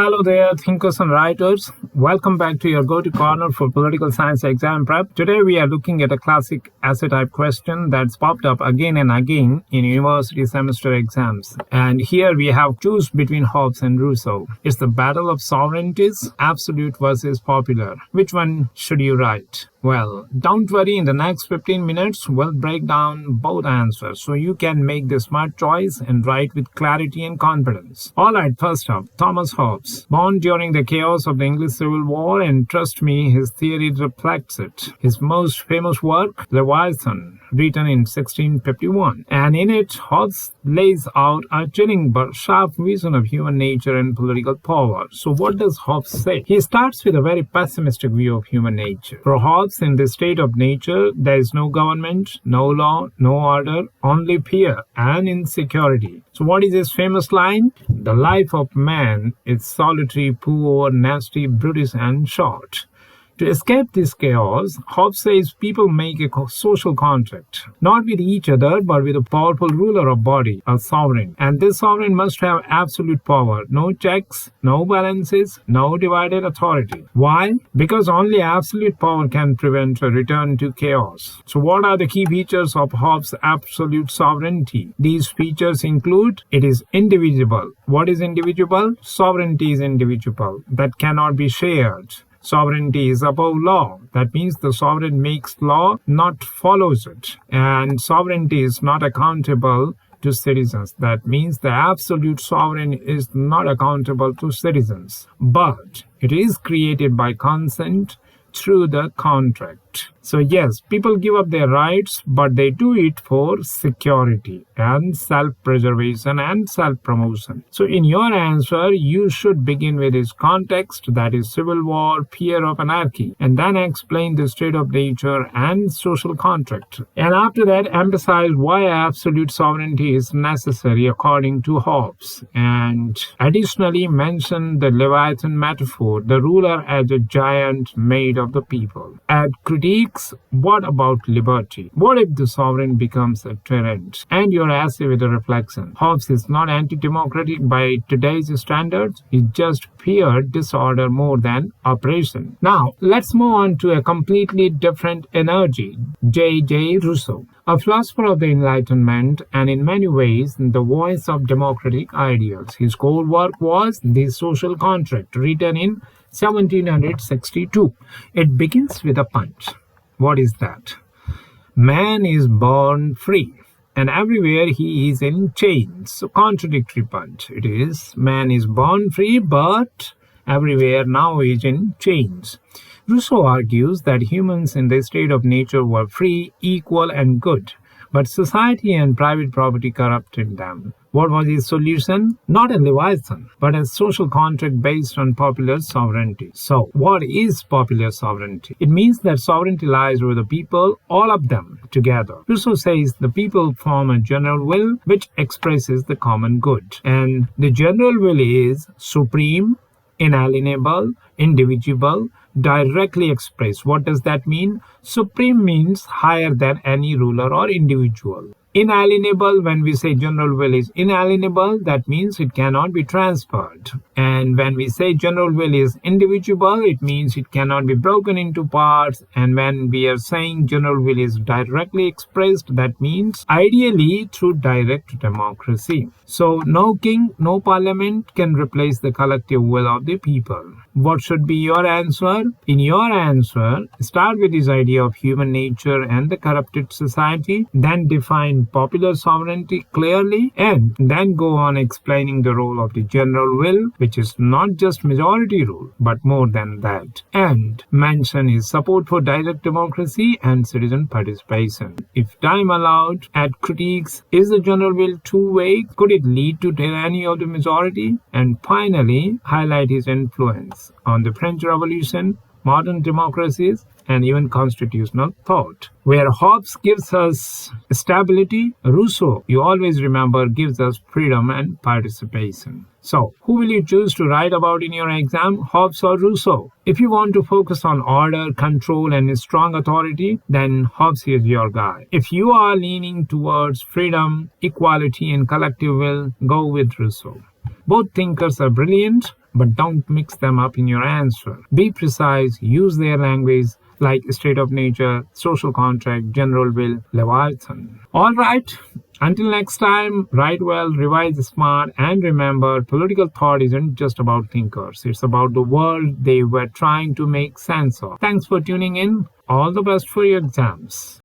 Hello there, thinkers and writers. Welcome back to your go-to corner for political science exam prep. Today we are looking at a classic essay type question that's popped up again and again in university semester exams. And here we have choose between Hobbes and Rousseau. It's the battle of sovereignties, absolute versus popular. Which one should you write? Well, don't worry, in the next 15 minutes, we'll break down both answers so you can make the smart choice and write with clarity and confidence. Alright, first up, Thomas Hobbes. Born during the chaos of the English Civil War, and trust me, his theory reflects it. His most famous work, Leviathan, written in 1651. And in it, Hobbes lays out a chilling but sharp vision of human nature and political power. So what does Hobbes say? He starts with a very pessimistic view of human nature. For Hobbes, in this state of nature, there is no government, no law, no order, only fear and insecurity. So what is his famous line? The life of man is solitary, poor, nasty, brutish and short. To escape this chaos, Hobbes says people make a social contract, not with each other, but with a powerful ruler of body, a sovereign. And this sovereign must have absolute power, no checks, no balances, no divided authority. Why? Because only absolute power can prevent a return to chaos. So what are the key features of Hobbes' absolute sovereignty? These features include, it is indivisible. What is indivisible? Sovereignty is indivisible. That cannot be shared. Sovereignty is above law. That means the sovereign makes law, not follows it. And sovereignty is not accountable to citizens. That means the absolute sovereign is not accountable to citizens. But it is created by consent through the contract. So yes, people give up their rights, but they do it for security and self-preservation and self-promotion. So in your answer, you should begin with its context, that is civil war, fear of anarchy, and then explain the state of nature and social contract. And after that, emphasize why absolute sovereignty is necessary according to Hobbes. And additionally, mention the Leviathan metaphor, the ruler as a giant made of the people. Add critiques. What about liberty? What if the sovereign becomes a tyrant? And your essay with a reflection. Hobbes is not anti-democratic by today's standards. He just feared disorder more than oppression. Now, let's move on to a completely different energy. J.J. Rousseau, a philosopher of the Enlightenment and in many ways the voice of democratic ideals. His core work was The Social Contract, written in 1762. It begins with a punch. What is that? Man is born free, and everywhere he is in chains. So contradictory punch. It is, man is born free, but everywhere now is in chains. Rousseau argues that humans in the state of nature were free, equal, and good, but society and private property corrupted them. What was his solution? Not a Leviathan, but a social contract based on popular sovereignty. So, what is popular sovereignty? It means that sovereignty lies with the people, all of them, together. Rousseau says the people form a general will which expresses the common good. And the general will is supreme, inalienable, indivisible, directly expressed. What does that mean? Supreme means higher than any ruler or individual. Inalienable, when we say general will is inalienable, that means it cannot be transferred. And when we say general will is indivisible, it means it cannot be broken into parts. And when we are saying general will is directly expressed, that means ideally through direct democracy. So no king, no parliament can replace the collective will of the people. What should be your answer? In your answer, start with this idea of human nature and the corrupted society, then define popular sovereignty clearly, and then go on explaining the role of the general will, which is not just majority rule, but more than that. And mention his support for direct democracy and citizen participation. If time allowed, add critiques. Is the general will too vague? Could it lead to tyranny of the majority? And finally, highlight his influence on the French Revolution, modern democracies, and even constitutional thought. Where Hobbes gives us stability, Rousseau, you always remember, gives us freedom and participation. So, who will you choose to write about in your exam, Hobbes or Rousseau? If you want to focus on order, control, and strong authority, then Hobbes is your guy. If you are leaning towards freedom, equality, and collective will, go with Rousseau. Both thinkers are brilliant, but don't mix them up in your answer. Be precise, use their language like state of nature, social contract, general will, Leviathan. Alright, until next time, write well, revise smart, and remember, political thought isn't just about thinkers. It's about the world they were trying to make sense of. Thanks for tuning in. All the best for your exams.